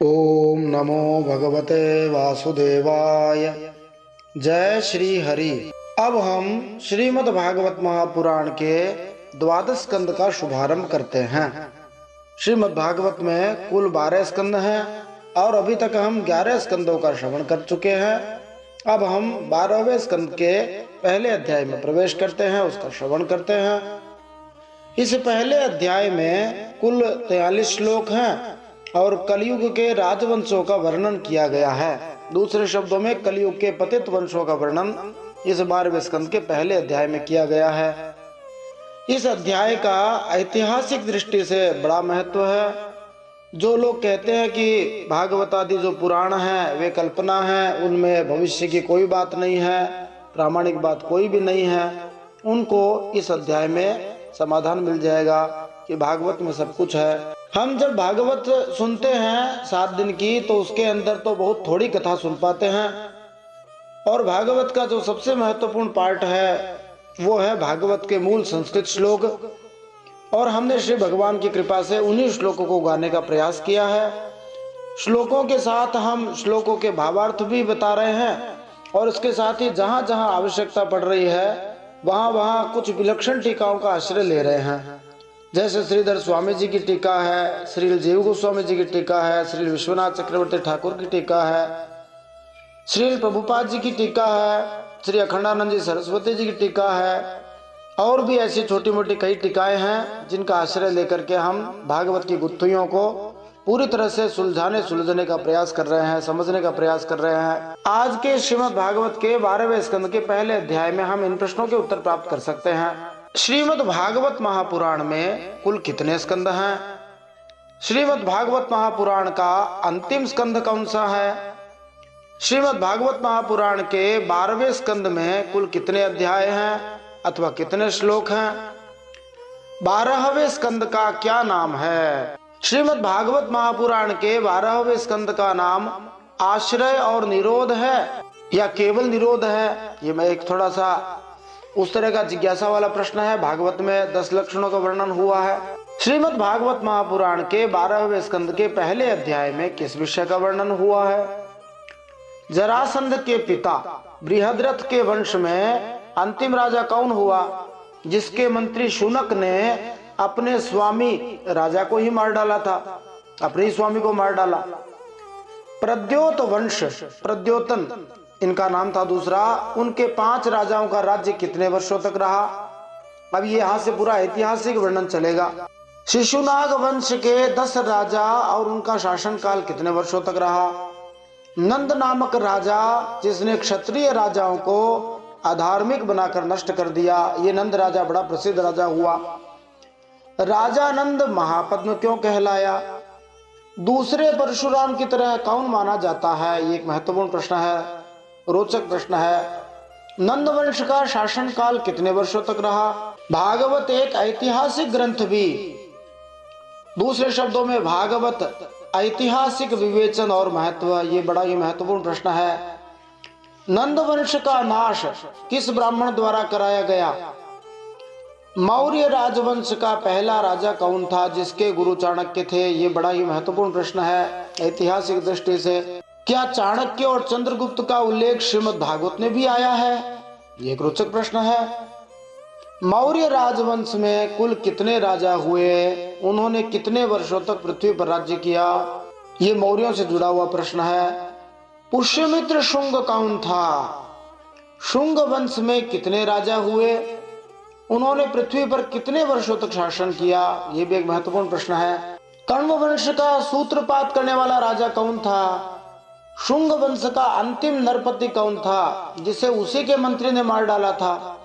ओम नमो भगवते वासुदेवाय। जय श्री हरि। अब हम श्रीमद् भागवत महापुराण के द्वादश स्कंद का शुभारंभ करते हैं। श्रीमद् भागवत में कुल 12 स्कंद हैं और अभी तक हम 11 स्कंदों का श्रवण कर चुके हैं। अब हम 12वें स्कंद के पहले अध्याय में प्रवेश करते हैं, उसका श्रवण करते हैं। इस पहले अध्याय में कुल 43 श्लोक हैं और कलयुग के राजवंशों का वर्णन किया गया है। दूसरे शब्दों में कलयुग के पतित वंशों का वर्णन इस 12वें स्कंद के पहले अध्याय में किया गया है। इस अध्याय का ऐतिहासिक दृष्टि से बड़ा महत्व है। जो लोग कहते हैं कि भागवत आदि जो पुराण है वे कल्पना है, उनमें भविष्य की कोई बात नहीं है, प्रामाणिक बात कोई भी नहीं है, उनको इस अध्याय में समाधान मिल जाएगा कि भागवत में सब कुछ है। हम जब भागवत सुनते हैं 7 दिन की, तो उसके अंदर तो बहुत थोड़ी कथा सुन पाते हैं। और भागवत का जो सबसे महत्वपूर्ण पार्ट है वो है भागवत के मूल संस्कृत श्लोक, और हमने श्री भगवान की कृपा से उन्हीं श्लोकों को गाने का प्रयास किया है। श्लोकों के साथ हम श्लोकों के भावार्थ भी बता रहे हैं, और इसके साथ ही जहाँ जहाँ आवश्यकता पड़ रही है वहाँ वहाँ कुछ विलक्षण टीकाओं का आश्रय ले रहे हैं। जैसे श्रीधर स्वामी जी की टीका है, श्री जीव गोस्वामी जी की टीका है, श्री विश्वनाथ चक्रवर्ती ठाकुर की टीका है, श्री प्रभुपाद जी की टीका है, श्री अखंडानंद जी सरस्वती जी की टीका है, और भी ऐसी छोटी मोटी कई टीकाएं हैं जिनका आश्रय लेकर के हम भागवत की गुत्थियों को पूरी तरह से सुलझने का प्रयास कर रहे हैं, समझने का प्रयास कर रहे हैं। आज के श्रीमद् भागवत के 12वें स्कंद के पहले अध्याय में हम इन प्रश्नों के उत्तर प्राप्त कर सकते हैं। श्रीमद् भागवत महापुराण में कुल कितने स्कंद हैं? श्रीमद् भागवत महापुराण का अंतिम स्कंद कौन सा है? श्रीमद् भागवत महापुराण के 12वें स्कंद में कुल कितने अध्याय हैं अथवा कितने श्लोक हैं? 12वें स्कंद का क्या नाम है? श्रीमद् भागवत महापुराण के 12वें स्कंद का नाम आश्रय और निरोध है या केवल निरोध है? ये मैं एक थोड़ा सा उस तरह का जिज्ञासा वाला प्रश्न है। भागवत में 10 लक्षणों का वर्णन हुआ है। श्रीमद् भागवत महापुराण के 12वें स्कंद के पहले अध्याय में किस विषय का वर्णन हुआ है? जरासंध के पिता बृहद्रथ के वंश में अंतिम राजा कौन हुआ जिसके मंत्री शुनक ने अपने स्वामी राजा को ही मार डाला था, अपने ही स्वामी को मार डाला। प्रद्योत वंश, प्रद्योतन इनका नाम था दूसरा, उनके 5 राजाओं का राज्य कितने वर्षों तक रहा? अब ये यहाँ से पूरा ऐतिहासिक वर्णन चलेगा। शिशुनाग वंश के 10 राजा और उनका शासनकाल कितने वर्षों तक रहा? नंद नामक राजा जिसने क्षत्रिय राजाओं को अधार्मिक बनाकर नष्ट कर दिया, ये नंद राजा बड़ा प्रसिद्ध राजा हुआ। राजा नंद महापद्म क्यों कहलाया? दूसरे परशुराम की तरह कौन माना जाता है? ये एक महत्वपूर्ण प्रश्न है, रोचक प्रश्न है। नंद वंश का शासनकाल कितने वर्षों तक रहा? भागवत एक ऐतिहासिक ग्रंथ भी, दूसरे शब्दों में भागवत ऐतिहासिक विवेचन और महत्व, ये बड़ा ही महत्वपूर्ण प्रश्न है। नंद वंश का नाश किस ब्राह्मण द्वारा कराया गया? मौर्य राजवंश का पहला राजा कौन था जिसके गुरु चाणक्य थे? ये बड़ा ही महत्वपूर्ण प्रश्न है ऐतिहासिक दृष्टि से। क्या चाणक्य और चंद्रगुप्त का उल्लेख श्रीमद् भागवत में भी आया है? ये एक रोचक प्रश्न है। मौर्य राजवंश में कुल कितने राजा हुए? उन्होंने कितने वर्षों तक पृथ्वी पर राज्य किया? ये मौर्यों से जुड़ा हुआ प्रश्न है। पुष्यमित्र शुंग कौन था? शुंग वंश में कितने राजा हुए? उन्होंने पृथ्वी पर कितने वर्षों तक शासन किया? ये भी एक महत्वपूर्ण प्रश्न है। कण्व वंश का सूत्रपात करने वाला राजा कौन था? शुंग वंश का अंतिम नरपति कौन था जिसे उसी के मंत्री ने मार डाला था?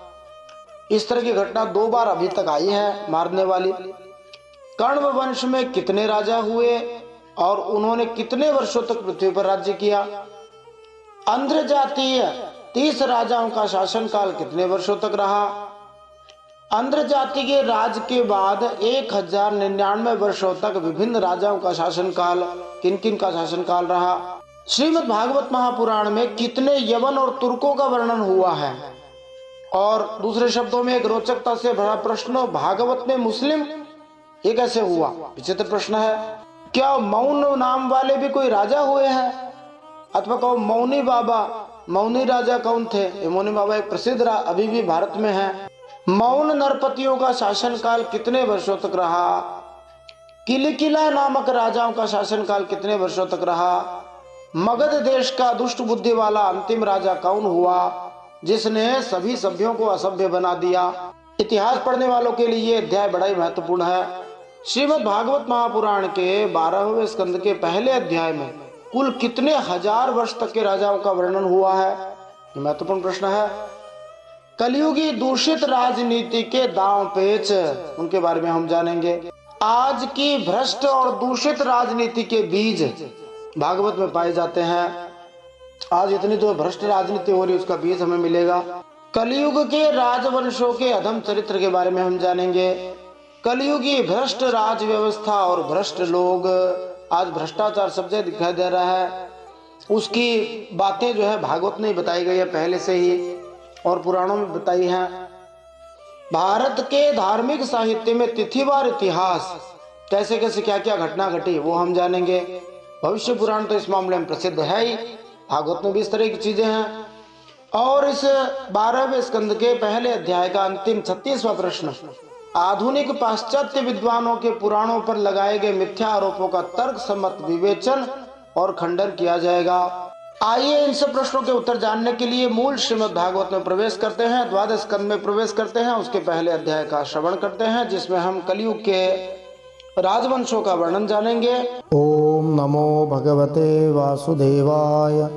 इस तरह की घटना 2 बार अभी तक आई है मारने वाली। कण्व वंश में कितने राजा हुए और उन्होंने कितने वर्षों तक पृथ्वी पर राज्य किया? आंध्र जातीय 30 राजाओं का शासनकाल कितने वर्षों तक रहा? आंध्र जाति के राज के बाद 1099 वर्षों तक विभिन्न राजाओं का शासनकाल, किन किन का शासनकाल रहा? श्रीमद् भागवत महापुराण में कितने यवन और तुर्कों का वर्णन हुआ है? और दूसरे शब्दों में एक रोचकता से भरा प्रश्न, भागवत में मुस्लिम ये कैसे हुआ? विचित्र प्रश्न है। क्या मौन नाम वाले भी कोई राजा हुए हैं? अथवा कहो मौनी बाबा, मौनी राजा कौन थे? ये मौनी बाबा एक प्रसिद्ध अभी भी भारत में है। मौन नरपतियों का शासनकाल कितने वर्षों तक रहा? किलकिला नामक राजाओं का शासनकाल कितने वर्षों तक रहा? मगध देश का दुष्ट बुद्धि वाला अंतिम राजा कौन हुआ जिसने सभी सभ्यों को असभ्य बना दिया? इतिहास पढ़ने वालों के लिए यह अध्याय बड़ा ही महत्वपूर्ण है। श्रीमद् भागवत महापुराण के 12वें स्कंद के पहले अध्याय में कुल कितने हजार वर्ष तक के राजाओं का वर्णन हुआ है? ये महत्वपूर्ण प्रश्न है। कलयुगी दूषित राजनीति के दांव पेच, उनके बारे में हम जानेंगे। आज की भ्रष्ट और दूषित राजनीति के बीज भागवत में पाए जाते हैं। आज इतनी जो भ्रष्ट राजनीति हो रही है उसका बीज हमें मिलेगा। कलयुग के राजवंशों के अधम चरित्र के बारे में हम जानेंगे। कलयुगी भ्रष्ट राज व्यवस्था और भ्रष्ट लोग, आज भ्रष्टाचार सब जगह दिखाई दे रहा है। उसकी बातें जो है भागवत में बताई गई है पहले से ही और पुराणों में बताई हैं। भारत के धार्मिक साहित्य में तिथिवार इतिहास, कैसे कैसे क्या क्या घटना घटी वो हम जानेंगे। भविष्य पुराण तो इस मामले में प्रसिद्ध है ही, भागवत में भी इस तरह की चीजें हैं। और इस 12वें स्कंद के पहले अध्याय का अंतिम 36वां प्रश्न आधुनिक पाश्चात्य विद्वानों के पुराणों पर लगाए गए मिथ्या आरोपों का तर्क सम्मत विवेचन और खंडन किया जाएगा। आइए इन सब प्रश्नों के उत्तर जानने के लिए मूल श्रीमद् भागवत में प्रवेश करते हैं, 12वें स्कंद में प्रवेश करते हैं। उसके पहले अध्याय का श्रवण करते हैं जिसमें हम कलयुग के राजवंशों का वर्णन जानेंगे। ओम नमो भगवते वासुदेवाय।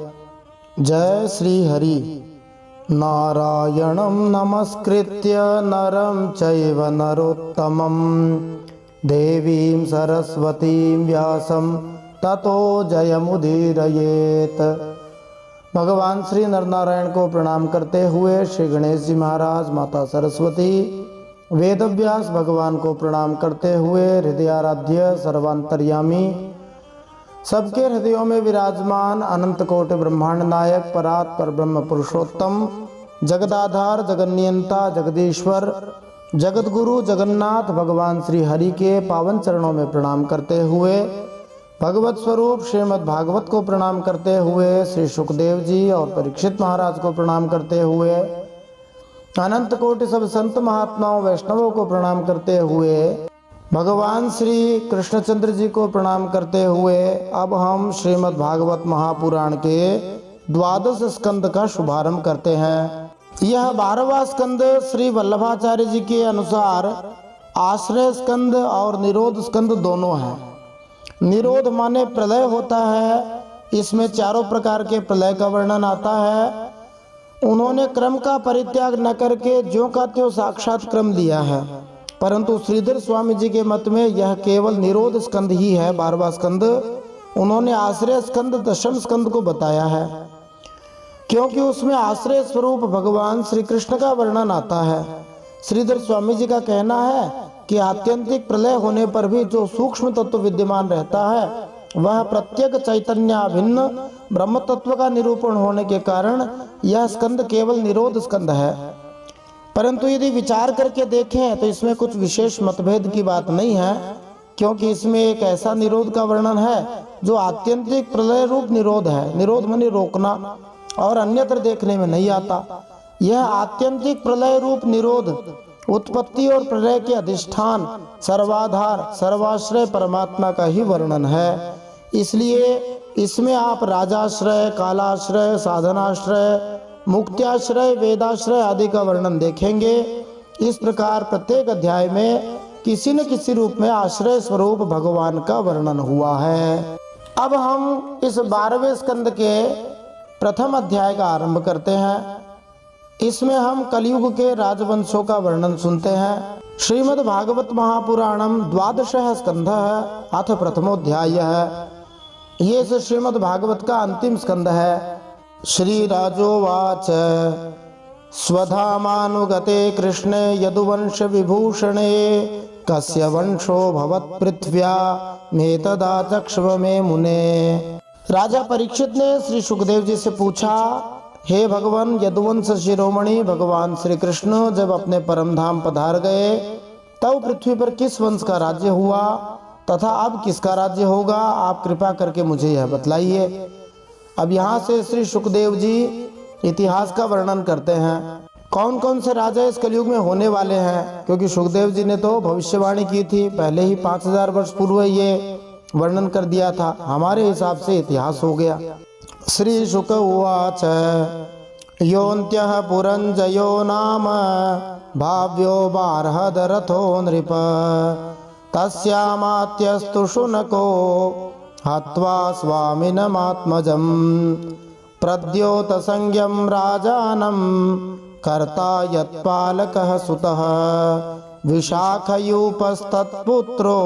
जय श्री हरि। नारायणं नमस्कृत्य नरं चैव नरोत्तमं देवीं सरस्वतीं व्यासं ततो जयमुदीरयेत। भगवान श्री नरनारायण को प्रणाम करते हुए श्री गणेश जी महाराज, माता सरस्वती, वेदव्यास भगवान को प्रणाम करते हुए हृदयाराध्य सर्वांतर्यामी, सबके हृदयों में विराजमान अनंत कोटि ब्रह्मांड नायक परात पर ब्रह्म पुरुषोत्तम जगदाधार जगन्नियंता जगदीश्वर जगतगुरु जगन्नाथ भगवान श्री हरि के पावन चरणों में प्रणाम करते हुए, भगवत स्वरूप श्रीमद् भागवत को प्रणाम करते हुए, श्री सुखदेव जी और परीक्षित महाराज को प्रणाम करते हुए, अनंत कोटि सब संत महात्माओं वैष्णवों को प्रणाम करते हुए, भगवान श्री कृष्णचंद्र जी को प्रणाम करते हुए अब हम श्रीमद् भागवत महापुराण के 12 स्कंद का शुभारंभ करते हैं। यह 12वां स्कंद श्री वल्लभाचार्य जी के अनुसार आश्रय स्कंद और निरोध स्कंद दोनों हैं। निरोध माने प्रलय होता है, इसमें चारों प्रकार के प्रलय का वर्णन आता है। उन्होंने क्रम का परित्याग न करके ज्यों का त्यों साक्षात क्रम दिया है, परंतु श्रीधर स्वामी जी के मत में यह केवल निरोध स्कंद ही है 12वां स्कंद। उन्होंने आश्रय स्कंद 10वें स्कंद को बताया है, क्योंकि उसमें आश्रय स्वरूप भगवान श्री कृष्ण का वर्णन आता है। श्रीधर स्वामी जी का कहना है कि आत्यंतिक प्रलय होने पर भी जो सूक्ष्म तत्व विद्यमान रहता है वह प्रत्येक चैतन्याभिन्न ब्रह्म तत्व का निरूपण होने के कारण यह स्कंद केवल निरोध स्कंद है। परंतु यदि विचार करके देखें तो इसमें कुछ विशेष मतभेद की बात नहीं है, क्योंकि इसमें एक ऐसा निरोध का वर्णन है जो आत्यंतिक प्रलय रूप निरोध है। निरोध माने रोकना, और अन्यत्र देखने में नहीं आता। यह आत्यंतिक प्रलय रूप निरोध उत्पत्ति और प्रलय के अधिष्ठान सर्वाधार सर्वाश्रय परमात्मा का ही वर्णन है। इसलिए इसमें आप राजाश्रय, कालाश्रय, साधनाश्रय, मुक्त्याश्रय, वेदाश्रय आदि का वर्णन देखेंगे। इस प्रकार प्रत्येक अध्याय में किसी न किसी रूप में आश्रय स्वरूप भगवान का वर्णन हुआ है। अब हम इस 12वें स्कंद के प्रथम अध्याय का आरंभ करते हैं। इसमें हम कलयुग के राजवंशों का वर्णन सुनते हैं। श्रीमद् भागवत महापुराणम 12 स्कंध अथ प्रथमोध्याय है। ये इस श्रीमद् भागवत का अंतिम स्कंद है। श्री राजोवाच स्वधामानुगते कृष्णे यदुवंश विभूषणे कस्य वंशो भवत् पृथ्व्या मेतदा चक्ष्व में मुने। राजा परीक्षित ने श्री सुखदेव जी से पूछा, हे भगवान, यदुवंश शिरोमणि भगवान श्री कृष्ण जब अपने परम धाम पधार गए तब पृथ्वी पर किस वंश का राज्य हुआ तथा अब किसका राज्य होगा, आप कृपा करके मुझे यह बतलाइए। अब यहाँ से श्री सुखदेव जी इतिहास का वर्णन करते हैं, कौन कौन से राजा इस कलयुग में होने वाले हैं, क्योंकि सुखदेव जी ने तो भविष्यवाणी की थी, पहले ही 5000 वर्ष पूर्व ये वर्णन कर दिया था। हमारे हिसाब से इतिहास हो गया। श्री शुक उवाच योऽन्त्यः पुरञ्जयो नाम भाव्यो बार्हदरथो नृप तस्यामात्यस्तु शुनको हत्वा स्वामिनमात्मजम् प्रद्योतसंज्ञं राजानं कर्ता यत्पालकः सुतः विशाखयूपस्तत्पुत्रो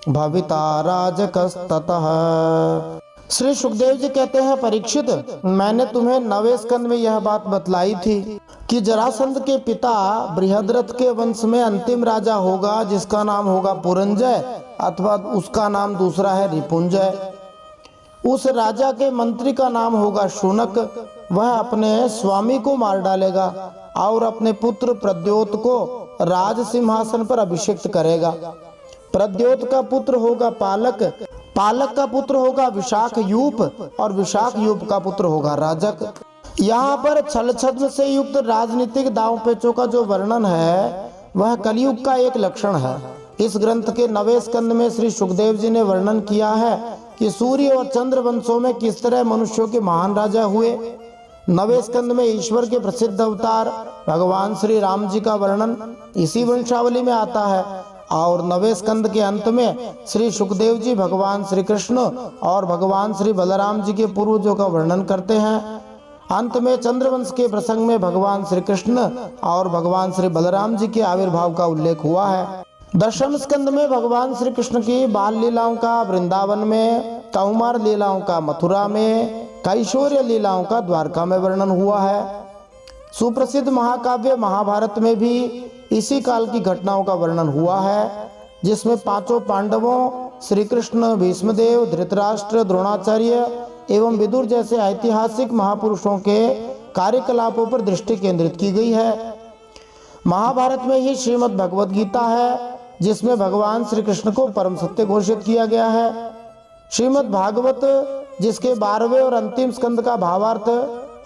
भविता राजकस्ततः। श्री सुखदेव जी कहते हैं, परीक्षित, मैंने तुम्हें 9वें स्कंद में यह बात बतलाई थी कि जरासंध के पिता बृहद्रथ के वंश में अंतिम राजा होगा जिसका नाम होगा पुरंजय, अथवा उसका नाम दूसरा है रिपुंजय। उस राजा के मंत्री का नाम होगा शुनक। वह अपने स्वामी को मार डालेगा और अपने पुत्र प्रद्योत को राज सिंहासन पर अभिषिक्त करेगा। प्रद्योत का पुत्र होगा पालक, पालक का पुत्र होगा विशाख यूप और विशाख यूप का पुत्र होगा राजक। यहाँ पर छल छद्म से युक्त राजनीतिक दांव पेचों का जो वर्णन है वह कलयुग का एक लक्षण है। इस ग्रंथ के 9वें स्कंद में श्री सुखदेव जी ने वर्णन किया है कि सूर्य और चंद्र वंशों में किस तरह मनुष्यों के महान राजा हुए। 9वें स्कंद में ईश्वर के प्रसिद्ध अवतार भगवान श्री राम जी का वर्णन इसी वंशावली में आता है, और 9वें स्कंद के अंत में श्री सुखदेव जी भगवान श्री कृष्ण और भगवान श्री बलराम जी के पूर्वजों का वर्णन करते हैं। अंत में चंद्रवंश के प्रसंग में भगवान श्री कृष्ण और भगवान श्री बलराम जी के आविर्भाव का उल्लेख हुआ है। 10वें स्कंद में भगवान श्री कृष्ण की बाल लीलाओं का वृंदावन में, कौमार लीलाओं का मथुरा में, कैशोर्य लीलाओं का द्वारका में वर्णन हुआ है। सुप्रसिद्ध महाकाव्य महाभारत में भी इसी काल की घटनाओं का वर्णन हुआ है, जिसमें 5 पांडवों श्री कृष्ण, भीष्मदेव, धृतराष्ट्र, द्रोणाचार्य एवं विदुर जैसे ऐतिहासिक महापुरुषों के कार्यकलापों पर दृष्टि केंद्रित की गई है। महाभारत में ही श्रीमद् भगवद गीता है, जिसमें भगवान श्री कृष्ण को परम सत्य घोषित किया गया है। श्रीमद् भागवत, जिसके 12वें और अंतिम स्कंद का भावार्थ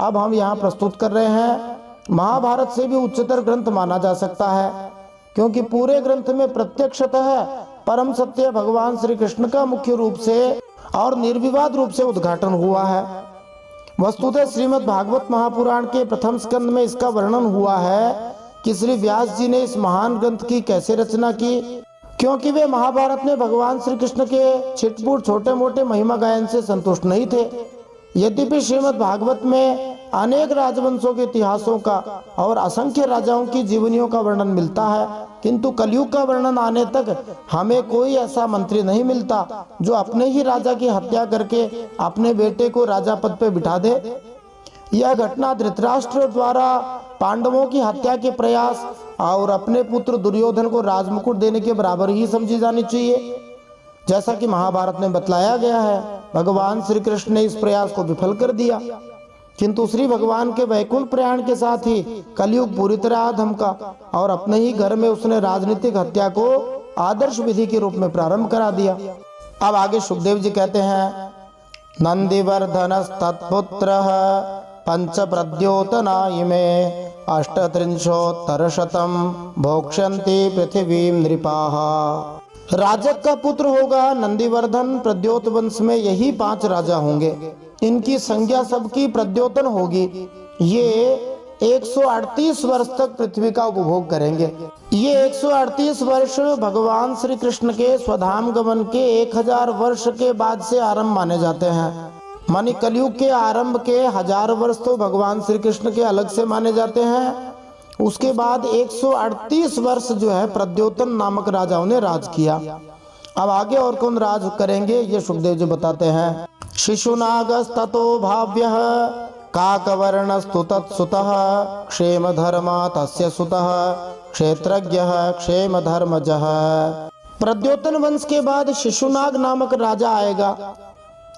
अब हम यहाँ प्रस्तुत कर रहे हैं, महाभारत से भी उच्चतर ग्रंथ माना जा सकता है, क्योंकि पूरे ग्रंथ में प्रत्यक्षतः परम सत्य भगवान श्री कृष्ण का मुख्य रूप से और निर्विवाद रूप से उद्घाटन हुआ है। वस्तुतः श्रीमद् भागवत महापुराण के प्रथम स्कंद में इसका वर्णन हुआ है कि श्री व्यास जी ने इस महान ग्रंथ की कैसे रचना की, क्योंकि वे महाभारत में भगवान श्री कृष्ण के छिटपुट छोटे मोटे महिमा गायन से संतुष्ट नहीं थे। यद्यपि श्रीमद् भागवत में अनेक राजवंशों के इतिहासों का और असंख्य राजाओं की जीवनियों का वर्णन मिलता है, किंतु कलयुग का वर्णन आने तक हमें कोई ऐसा मंत्री नहीं मिलता जो अपने ही राजा की हत्या करके अपने बेटे को राजा पद पर बिठा दे। यह घटना धृतराष्ट्र द्वारा पांडवों की हत्या के प्रयास और अपने पुत्र दुर्योधन को राजमुकुट देने के बराबर ही समझी जानी चाहिए। जैसा कि महाभारत में बतलाया गया है, भगवान श्री कृष्ण ने इस प्रयास को विफल कर दिया, किंतु श्री भगवान के वैकुंठ प्रयाण के साथ ही कलयुग पूरी तरह धमका और अपने ही घर में उसने राजनीतिक हत्या को आदर्श विधि के रूप में प्रारंभ करा दिया। अब आगे सुखदेव जी कहते हैं, नंदिवर्धनस्तत्पुत्रः पंच प्रद्योतना इमे 38 भोक्ष्यन्ति पृथिवीं नृपाः। राजक का पुत्र होगा नंदिवर्धन। प्रद्योत वंश में यही 5 राजा होंगे। इनकी संज्ञा सबकी प्रद्योतन होगी। ये 138 वर्ष तक पृथ्वी का उपभोग करेंगे। ये 138 वर्ष भगवान श्री कृष्ण के स्वधाम गमन के 1000 वर्ष के बाद से आरंभ माने जाते हैं। मानी कलयुग के आरंभ के 1000 वर्ष तो भगवान श्री कृष्ण के अलग से माने जाते हैं। उसके बाद 138 वर्ष जो है प्रद्योतन नामक राजाओं ने राज किया। अब आगे और कौन राज करेंगे ये सुखदेव जी बताते हैं। शिशुनागस्ततो भाव्यः काकवर्णस्तु तत्सुतः क्षेम धर्मा तस्य सुतः क्षेत्रज्ञः क्षेम धर्मजः। प्रद्योतन वंश के बाद शिशुनाग नामक राजा आएगा।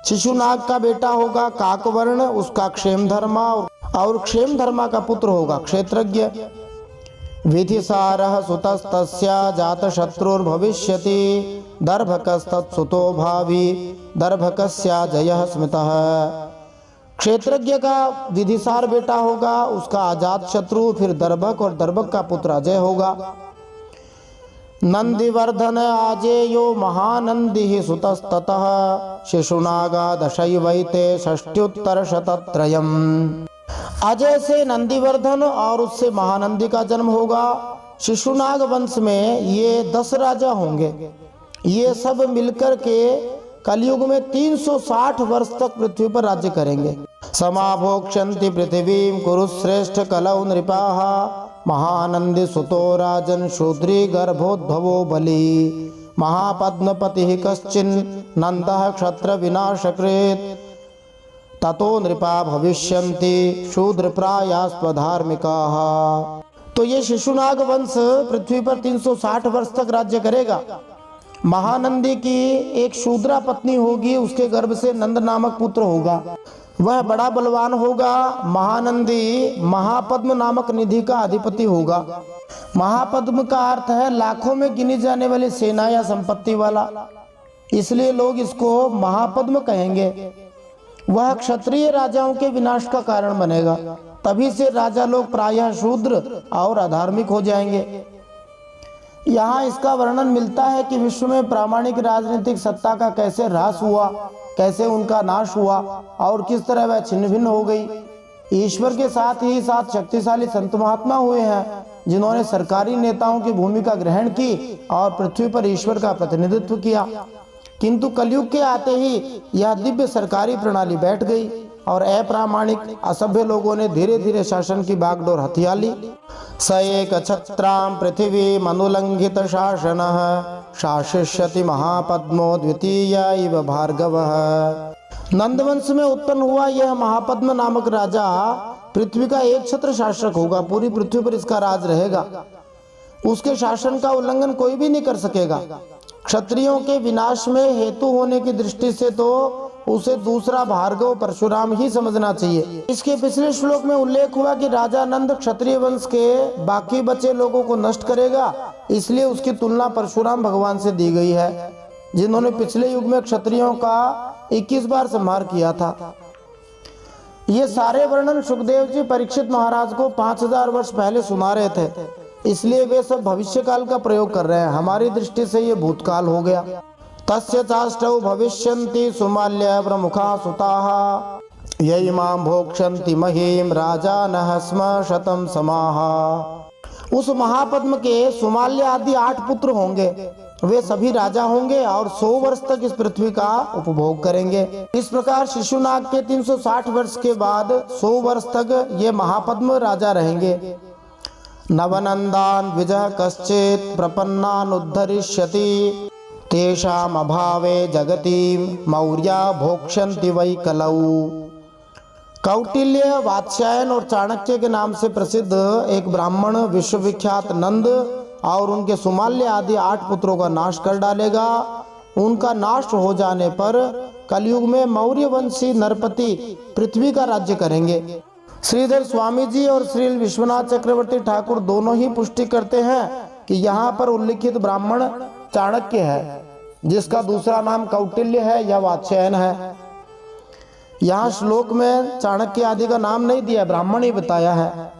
शिशुनाग का बेटा होगा काकवर्ण, उसका क्षेम धर्मा और क्षेम धर्मा का पुत्र होगा क्षेत्रज्ञ। विधिसारः सुतस्तस्य जात शत्रुर्भविष्यति दर्भकस्तत्सुतो भावी दर्भकस्याजयः स्मृतः। क्षेत्रज्ञ का विधिसार बेटा होगा, उसका अजात शत्रु, फिर दर्भक और दर्भक का पुत्र अजय होगा। नंदिवर्धन आजेयो महानंदी सुतस्ततः शिशुनागा दशैवैते षष्ट्युत्तर शतत्रयम्। अजय से नंदिवर्धन और उससे महानंदी का जन्म होगा। शिशुनाग वंश में ये 10 राजा होंगे। ये सब मिलकर के कलयुग में 360 वर्ष तक पृथ्वी पर राज्य करेंगे। समाभोक्षन्ति पृथ्वीं कुरुश्रेष्ठ कलौ नृपाः महानंदी सुतो राजन शूद्री गर्भोद्भवो बलि। महापद्मपतिः कश्चिन् नंदः क्षत्र विनाशकृत् ततो नृपा भविष्यन्ति शूद्रप्रायास्त्वधार्मिकाः। तो ये शिशुनाग वंश पृथ्वी पर 360 वर्ष तक राज्य करेगा। महानंदी की एक शूद्रा पत्नी होगी, उसके गर्भ से नंद नामक पुत्र होगा, वह बड़ा बलवान होगा। महानंदी महापद्म नामक निधि का अधिपति होगा। महापद्म का अर्थ है लाखों में गिनी जाने वाली सेना या संपत्ति वाला, इसलिए लोग इसको महापद्म कहेंगे। वह क्षत्रिय राजाओं के विनाश का कारण बनेगा, तभी से राजा लोग प्रायः शूद्र और अधार्मिक हो जाएंगे। यहाँ इसका वर्णन मिलता है कि विश्व में प्रामाणिक राजनीतिक सत्ता का कैसे ह्रास हुआ, कैसे उनका नाश हुआ और किस तरह वह छिन्न भिन्न हो गई। ईश्वर के साथ ही साथ शक्तिशाली संत महात्मा हुए हैं, जिन्होंने सरकारी नेताओं की भूमिका ग्रहण की और पृथ्वी पर ईश्वर का प्रतिनिधित्व किया। किंतु कलयुग के आते ही यह दिव्य सरकारी प्रणाली बैठ गई और अप्रामाणिक असभ्य लोगों ने धीरे धीरे शासन की बागडोर हथिया ली। स एक छत्रां पृथ्वी मनुलंघित शासनः शासिष्यति महापद्मो द्वितीय इव भार्गवः। नंदवंश में उत्पन्न हुआ यह महापद्म नामक राजा पृथ्वी का एक छत्र शासक होगा। पूरी पृथ्वी पर इसका राज रहेगा, उसके शासन का उल्लंघन कोई भी नहीं कर सकेगा। क्षत्रियों के विनाश में हेतु होने की दृष्टि से तो उसे दूसरा भार्गव परशुराम ही समझना चाहिए। इसके पिछले श्लोक में उल्लेख हुआ कि राजा नंद क्षत्रिय वंश के बाकी बचे लोगों को नष्ट करेगा, इसलिए उसकी तुलना परशुराम भगवान से दी गई है, जिन्होंने पिछले युग में क्षत्रियों का 21 बार संहार किया था। ये सारे वर्णन सुखदेव जी परीक्षित महाराज को 5000 वर्ष पहले सुना रहे थे, इसलिए वे सब भविष्य काल का प्रयोग कर रहे हैं। हमारी दृष्टि से ये भूतकाल हो गया। तस्य चाष्टौ भविष्यन्ति सुमाल्य प्रमुखा सुताः यैमां भोक्षन्ति महीं राजानः स्म शतं समाः। उस महापद्म के सुमाल्य आदि 8 पुत्र होंगे, वे सभी राजा होंगे और 100 वर्ष तक इस पृथ्वी का उपभोग करेंगे। इस प्रकार शिशुनाग के 360 वर्ष के बाद 100 वर्ष तक ये महापद्म राजा रहेंगे। नवनंदान विजय कश्चित् प्रपन्नान उद्धरिष्यति तेषाम अभावे जगति मौर्या भोक्षन्ति वै कलौ। कौटिल्य, वात्स्यायन और चाणक्य के नाम से प्रसिद्ध एक ब्राह्मण विश्वविख्यात नंद और उनके सुमाल्य आदि 8 पुत्रों का नाश कर डालेगा। उनका नाश हो जाने पर कलयुग में मौर्य वंशी नरपति पृथ्वी का राज्य करेंगे। श्रीधर स्वामी जी और श्री विश्वनाथ चक्रवर्ती ठाकुर दोनों ही पुष्टि करते हैं कि यहाँ पर उल्लिखित ब्राह्मण चाणक्य है, जिसका दूसरा नाम कौटिल्य है या वात्स्यायन है। यहाँ श्लोक में चाणक्य आदि का नाम नहीं दिया, ब्राह्मण ही बताया है।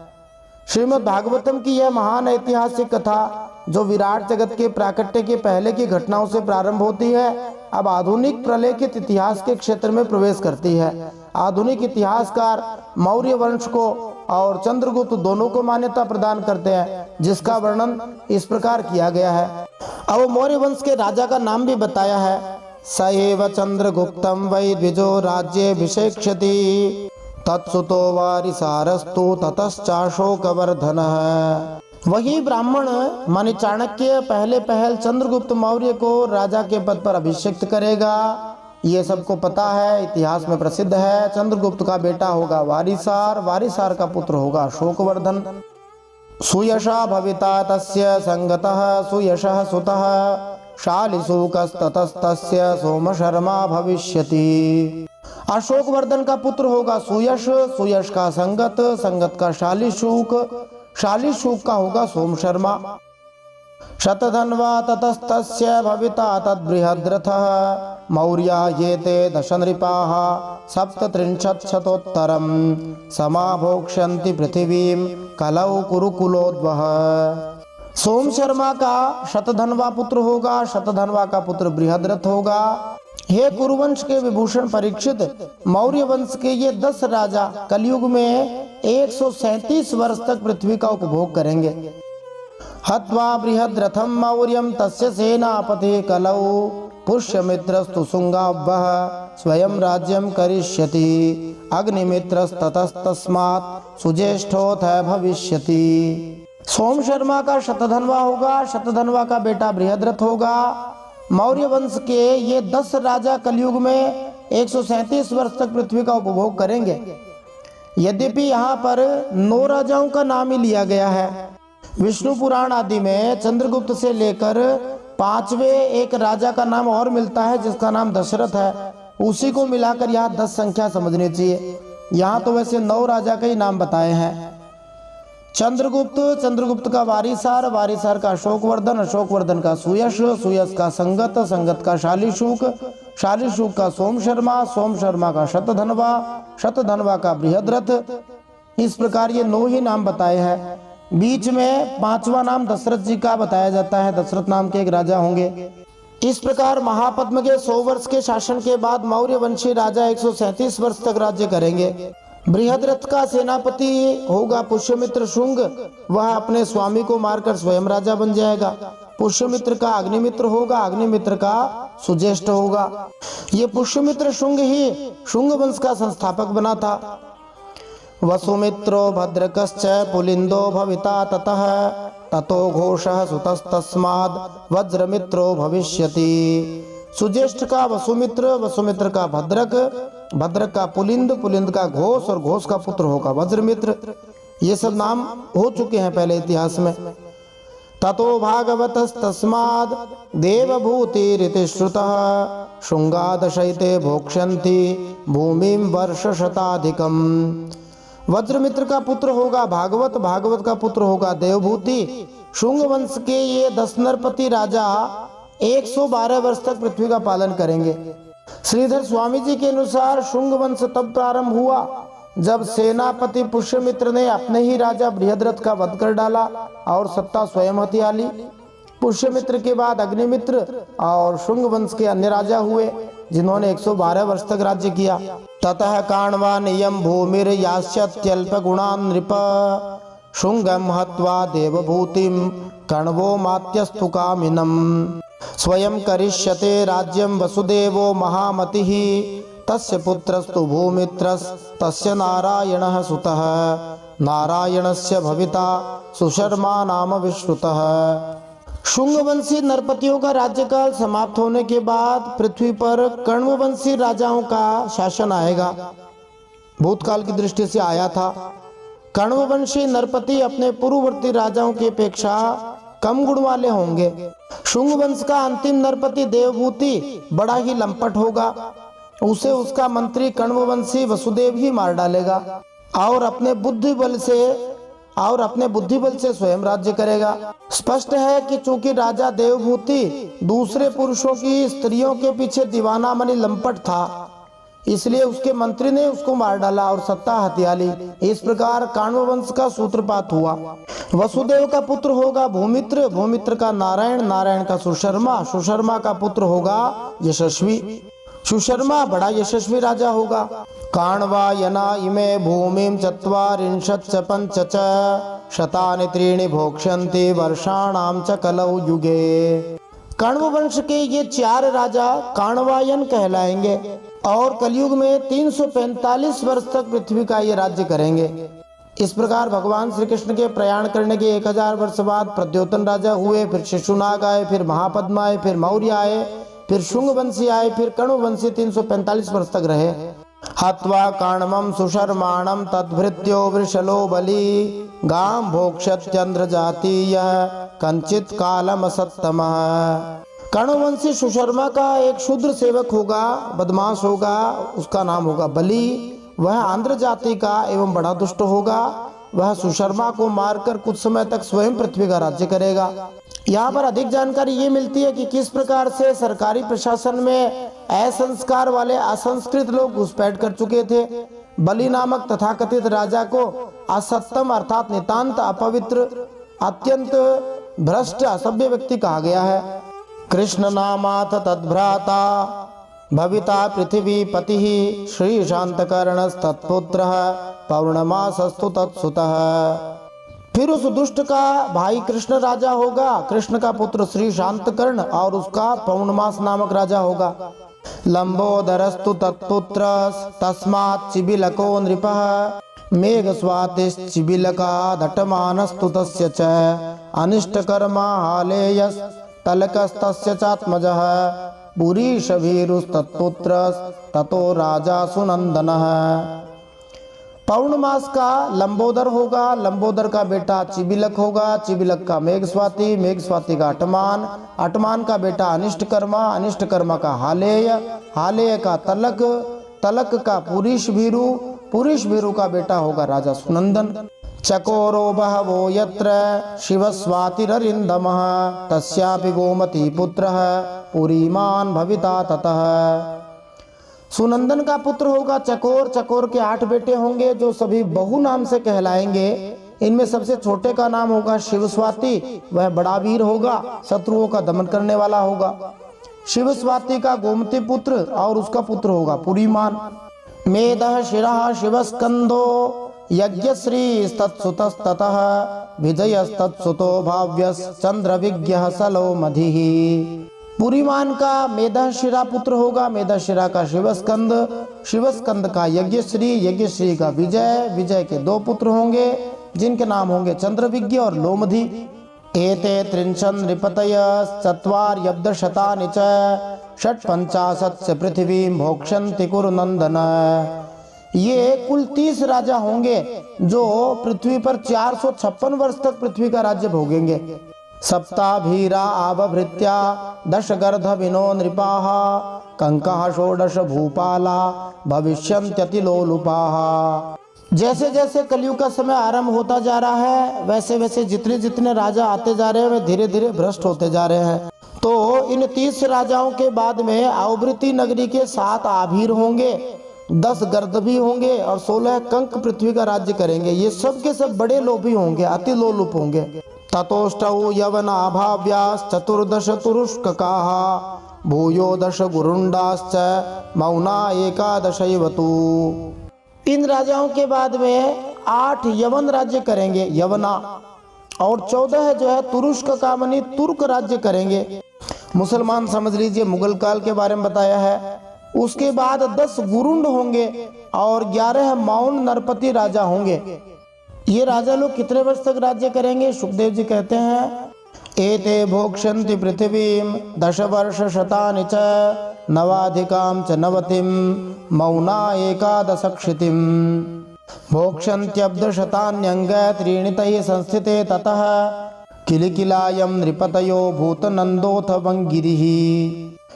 श्रीमद् भागवतम की यह महान ऐतिहासिक कथा, जो विराट जगत के प्राकट्य के पहले की घटनाओं से प्रारंभ होती है, अब आधुनिक प्रलेखित इतिहास के क्षेत्र में प्रवेश करती है। आधुनिक इतिहासकार मौर्य वंश को और चंद्रगुप्त दोनों को मान्यता प्रदान करते हैं, जिसका वर्णन इस प्रकार किया गया है। अब मौर्य वंश के राजा का नाम भी बताया है। स एव चंद्रगुप्तम वै द्विजो राज्ये विषेक्षति तत्सुतो वारिसारस्तु ततश्चाशोकवर्धनः। वही ब्राह्मण माने चाणक्य पहले पहल चंद्रगुप्त मौर्य को राजा के पद पर अभिषिक्त करेगा। ये सबको पता है, इतिहास में प्रसिद्ध है। चंद्रगुप्त का बेटा होगा वारिसार, वारिसार का पुत्र होगा अशोकवर्धन। सुयशा भविता तस्य संगतः सुयशः सुतः शालिशुकस्ततस्तस्य सोमशर्मा भविष्यति। अशोकवर्धन का पुत्र होगा सुयश, सुयश का संगत, संगत का शालिशुक, शालिशुक का होगा सोमशर्मा। शतधन्वा ततस्तस्य भविता तद्बृहद्रथः मौर्या ये ते दश नृपाः सप्तत्रिंशत्शतोत्तरं समाभोक्ष्यन्ति पृथिवीं कलौ कुरुकुलोद्वः। सोम शर्मा का शतधन्वा पुत्र होगा, शतधन्वा का पुत्र बृहद्रथ होगा। हे कुरुवंश के विभूषण परीक्षित, मौर्य वंश के ये 10 राजा कलयुग में 137 वर्ष तक पृथ्वी का उपभोग करेंगे। हत्वा बृहद्रथम मौर्यम तस्य सेनापति कलौ पुष्यमित्रस्तु शुंगावः स्वयं राज्यं करिष्यति अग्निमित्रस्ततस्तस्मात् सुज्येष्ठोऽथ भविष्यति। सोम शर्मा का शतधन्वा होगा, शतधन्वा का बेटा बृहद्रथ होगा। मौर्य वंश के ये 10 राजा कलयुग में 137 वर्ष तक पृथ्वी का उपभोग करेंगे। यद्यपि यहाँ पर 9 राजाओं का नाम ही लिया गया है। विष्णु पुराण आदि में चंद्रगुप्त से लेकर 5वें एक राजा का नाम और मिलता है जिसका नाम दशरथ है। उसी को मिलाकर यहाँ 10 संख्या समझनी चाहिए। यहाँ तो वैसे 9 राजा के ही नाम बताए हैं। चंद्रगुप्त, चंद्रगुप्त का वारिसार, वारिसार का अशोकवर्धन, अशोकवर्धन का सुयश, सुयश का संगत, संगत का शालीशुक, शालीशुक का सोम शर्मा, सोम शर्मा का शतधन्वा, शतधन्वा का बृहद्रथ। इस प्रकार ये 9 ही नाम बताए हैं। बीच में 5वां नाम दशरथ जी का बताया जाता है। दशरथ नाम के एक राजा होंगे। इस प्रकार महापद्म के 100 वर्ष के शासन के बाद मौर्य वंशी राजा 137 वर्ष तक राज्य करेंगे। बृहद्रथ का सेनापति होगा पुष्यमित्र शुंग, वह अपने स्वामी को मारकर स्वयं राजा बन जाएगा। पुष्यमित्र का अग्निमित्र होगा, अग्निमित्र का सुज्येष्ठ होगा। ये पुष्यमित्र शुंग ही शुंग वंश का संस्थापक बना था। वसुमित्रो भद्रकश्च पुलिंदो भविता ततः ततो घोषः सुतस्तस्माद् वज्रमित्रो भविष्यति। सुज्येष्ठ का वसुमित्र, वसुमित्र का भद्रक, भद्रक का पुलिंद, पुलिंद का घोष और घोष का पुत्र होगा वज्रमित्र। ये सब नाम हो चुके हैं पहले इतिहास में। ततो भागवतस्तस्माद् देवभूतिरिति श्रुतः शुंगादशैते भोक्ष्यन्ति भूमिं वर्षशताधिकम्। वज्रमित्र का पुत्र होगा भागवत, भागवत का पुत्र होगा देवभूति। शुंग वंश के ये 10 नरपति राजा 112 वर्ष तक पृथ्वी का पालन करेंगे। श्रीधर स्वामी जी के अनुसार शुंग वंश तब प्रारंभ हुआ जब सेनापति पुष्यमित्र ने अपने ही राजा बृहद्रथ का वध कर डाला और सत्ता स्वयं हथिया ली। पुष्यमित्र के बाद अग्निमित्र और शुंग वंश के अन्य राजा हुए जिन्होंने 112 वर्ष तक राज्य किया। ततः काण्वा नियम भूमिर यास्यत्यल्प गुणान् नृप शुंगम हत्वा देवभूतिम कण्वो मात्यस्तु कामिनम् स्वयं करिष्यते राज्यं वसुदेवो महामतिः तस्य पुत्रस्तु भूमित्रस् तस्य नारायणः सुतः नारायणस्य भविता सुशर्मा नाम विश्रुतः। शुंगवंशी नरपतियों का राज्यकाल समाप्त होने के बाद पृथ्वी पर कण्ववंशी राजाओं का शासन आएगा। भूतकाल की दृष्टि से आया था। कण्ववंशी नरपति अपने पूर्ववर्ती राजाओं की अपेक्षा कम गुण वाले होंगे। शुंग वंश का अंतिम नरपति देवभूति बड़ा ही लंपट होगा। उसे उसका मंत्री कण्ववंशी वसुदेव ही मार डालेगा और अपने बुद्धि बल से स्वयं राज्य करेगा। स्पष्ट है कि चूंकि राजा देवभूति दूसरे पुरुषों की स्त्रियों के पीछे दीवाना मनी लंपट था, इसलिए उसके मंत्री ने उसको मार डाला और सत्ता हथिया ली। इस प्रकार काण्व वंश का सूत्रपात हुआ। वसुदेव का पुत्र होगा भूमित्र, भूमित्र का नारायण, नारायण का सुशर्मा, सुशर्मा का पुत्र होगा यशस्वी। सुशर्मा बड़ा यशस्वी राजा होगा। काण्वायना इमे भूमिं चत्वारिंशच्च पञ्च शतानि त्रीणि भोक्ष्यन्ति वर्षाणां च कलौ युगे। काण्व वंश के ये 4 राजा काण्वायन कहलाएंगे और कलयुग में 345 वर्ष तक पृथ्वी का ये राज्य करेंगे। इस प्रकार भगवान श्री कृष्ण के प्रयाण करने के 1000 वर्ष बाद प्रद्योतन राजा हुए, फिर शिशुनाग आए, फिर महापद्म आए, फिर मौर्य आए, फिर शुंग वंशी आए, फिर कण्व वंशी 345 वर्ष तक रहे। हत्वा काण्वं सुशर्माणं तद्भृत्यो वृषलो बलि गां भोक्ष्यत्यंध्र जातीय कंचित कालम असत्तमः। कण्ववंशी सुशर्मा का एक शूद्र सेवक होगा, बदमाश होगा, उसका नाम होगा बलि। वह आंध्र जाति का एवं बड़ा दुष्ट होगा। वह सुशर्मा को मारकर कुछ समय तक स्वयं पृथ्वी का राज्य करेगा। यहाँ पर अधिक जानकारी ये मिलती है कि किस प्रकार से सरकारी प्रशासन में असंस्कार वाले असंस्कृत लोग घुसपैठ कर चुके थे। बलि नामक तथाकथित राजा को असत्यम अर्थात नितांत अपवित्र, अत्यंत भ्रष्ट, असभ्य व्यक्ति कहा गया है। कृष्ण नामाथ तद्भ्राता भविता पृथ्वी पति श्री शांतकर्ण तत्पुत्र पौर्णमासस्तु तत्सुतः। फिर उस दुष्ट का भाई कृष्ण राजा होगा, कृष्ण का पुत्र श्री शांतकर्ण और उसका पौर्णमास नामक राजा होगा। लंबोदरस्तु तत्पुत्र तस्मात् चिबिलको नृपः मेघ स्वातिश्चिबिलका दटमानस्तु तस्य च अनिष्टकर्मा हालेयस् तलकस्तस्य चात्मजः पुरीशभीरुस्तत्पुत्रस् ततो राजा सुनंदनः। पौर्णमास का लंबोदर होगा, लंबोदर का बेटा चिबिलक होगा, चिबिलक का मेघस्वाति, मेघस्वाति का अटमान, अटमान का बेटा अनिष्टकर्मा, अनिष्टकर्मा का हालेय, हालेय का तलक, तलक का पुरीशभीरु, पुरीशभीरु का बेटा होगा राजा सुनंदन। चकोरो बहवो यत्र शिवस्वातिररिन्दमः तस्यापि गोमती पुत्रः पुरीमान् भविता ततः। सुनंदन का पुत्र होगा चकोर, चकोर के 8 बेटे होंगे जो सभी बहु नाम से कहलाएंगे। इनमें सबसे छोटे का नाम होगा शिवस्वाति, वह बड़ा वीर होगा, शत्रुओं का दमन करने वाला होगा। शिवस्वाति का गोमती पुत्र और उसका पुत्र होगा पुरीमान। मेदः शिरः शिवस्कंदो यज्ञश्री तत्सुतस्ततः विजयस्तत्सुतो भाव्यस् चंद्रविज्ञः सलो मधिः। पुरीमान का मेदशिरा पुत्र होगा, मेदशिरा का शिवस्कंद, शिवस्कंद का यज्ञश्री, यज्ञश्री का विजय, विजय के 2 पुत्र होंगे जिनके नाम होंगे चंद्रविज्ञ और लोमधि। एते त्रिंशन् नृपतय चत्वार्यब्दशतानि च षट्पञ्चाशत् पृथिवीं भोक्षन्ति कुरुनन्दन। ये कुल 30 राजा होंगे जो पृथ्वी पर 456 वर्ष तक पृथ्वी का राज्य भोगेंगे। सप्ताभीरा आवभृत्या दशगर्ध विनो नृपाः कंकः षोडश भूपाला भविष्यन्त्यतिलोलुपाः। जैसे जैसे कलयुग का समय आरंभ होता जा रहा है वैसे वैसे जितने जितने राजा आते जा रहे हैं वे धीरे धीरे भ्रष्ट होते जा रहे हैं। तो इन 30 राजाओं के बाद में आवृत्ति नगरी के 7 आभीर होंगे, 10 गर्द भी होंगे और 16 कंक पृथ्वी का राज्य करेंगे। ये सब के सब बड़े लोभी होंगे, अति लोलुप होंगे। ततोष्टौ यवनाभाव्याश्च चतुर्दश तुरुष्ककाः भूयो 10 गुरुंडाश्च मौना एकादशैव तु। इन राजाओं के बाद में 8 यवन राज्य करेंगे, यवना, और 14 जो है तुरुष्क का मनी तुर्क राज्य करेंगे। मुसलमान समझ लीजिए मुगल काल के बारे में बताया है। उसके बाद 10 गुरुंड होंगे और 11 मौन नरपति राजा होंगे। ये राजा लोग कितने वर्ष तक राज्य करेंगे? सुखदेव जी कहते हैं एते भोक्ष्यन्ति पृथिवीं 10 वर्ष शतानि च नवाधिकां च नवतिं मौना एकादशक्षितिं भोक्ष्यन्त्यब्दशतान्यङ्ग त्रीणितैः संस्थिते ततः किलिकिलायं नृपतयो भूतनन्दोऽथ वङ्गिरिः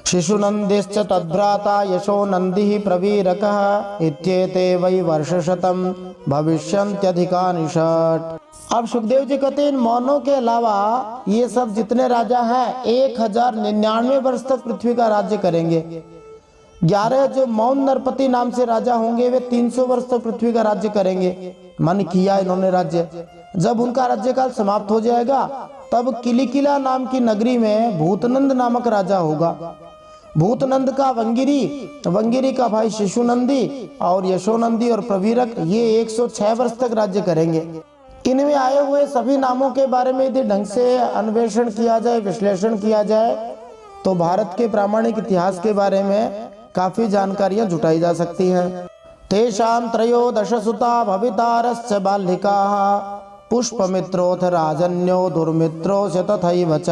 शिशुनन्दिश्च तद्भ्राता यशो नन्दिः प्रवीरकः इत्येते वै वर्षशतं भविष्यन्त्यधिकानि षट्। अब सुखदेव जी कहते हैं इन मौनों के अलावा ये सब जितने राजा हैं 1099 वर्ष तक पृथ्वी का राज्य करेंगे। 11 जो मौन नरपति नाम से राजा होंगे वे 300 वर्ष तक पृथ्वी का राज्य करेंगे। मन किया इन्होंने राज्य। जब उनका राज्यकाल समाप्त हो जाएगा तब किलिकिला नाम की नगरी में भूतनंद नामक राजा होगा। भूतनंद का वंगिरी, वंगिरी का भाई शिशुनंदी और यशोनंदी और प्रवीरक ये 106 वर्ष तक राज्य करेंगे। इनमें आए हुए सभी नामों के बारे में यदि ढंग से अन्वेषण किया जाए, विश्लेषण किया जाए तो भारत के प्रामाणिक इतिहास के बारे में काफी जानकारियां जुटाई जा सकती हैं। तेषां त्रयोदश सुता भवितारश्च बाल्लिकाः पुष्पमित्रोऽथ राजन्यो दुर्मित्रो च तथैव च।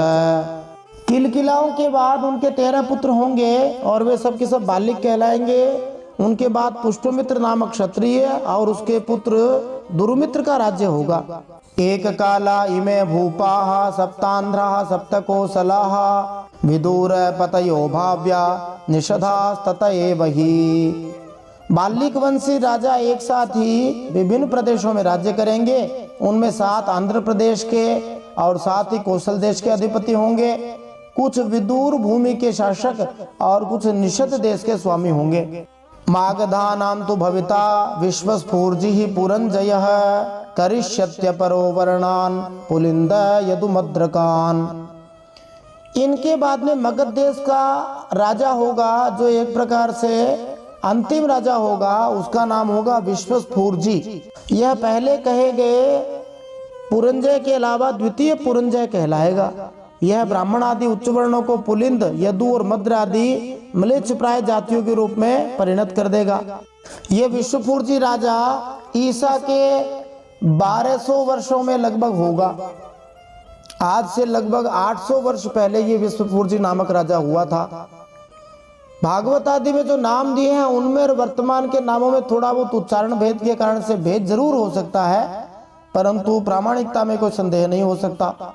किलकिलाओं के बाद उनके 13 पुत्र होंगे और वे सब के सब बालिक कहलाएंगे। उनके बाद पुष्पमित्र नामक क्षत्रिय और उसके पुत्र दुर्मित्र का राज्य होगा। एक काला इमे भूपाः सप्तांध्राः सप्तकोसलाः विदुर पतयो भाव्या निषधास्तत एव हि। बाल्लिक वंशी राजा एक साथ ही विभिन्न प्रदेशों में राज्य करेंगे। उनमें 7 आंध्र प्रदेश के, और साथ ही कौशल देश के अधिपति होंगे। कुछ विदूर भूमि के शासक और कुछ निषद देश के स्वामी होंगे। मागधानां तु भविता विश्वस्फूर्जिः पुरंजयः करिष्यत्य परो वर्णान् पुलिंद यदुमद्रकान्। इनके बाद में मगध देश का राजा होगा जो एक प्रकार से अंतिम राजा होगा, उसका नाम होगा विश्वस्फूर्जी। यह पहले कहे गए पुरंजय के अलावा द्वितीय पुरंजय कहलाएगा। यह ब्राह्मण आदि उच्च वर्णों को पुलिंद, यदु और मद्र आदि म्लेच्छ प्राय जातियों के रूप में परिणत कर देगा। यह विश्वफूर्जी राजा ईसा के 1200 वर्षों में लगभग होगा। आज से लगभग 800 वर्ष पहले ये विश्वफूर्जी नामक राजा हुआ था। भागवत आदि में जो नाम दिए हैं उनमें और वर्तमान के नामों में थोड़ा बहुत उच्चारण भेद के कारण से भेद जरूर हो सकता है, परंतु प्रामाणिकता में कोई संदेह नहीं हो सकता।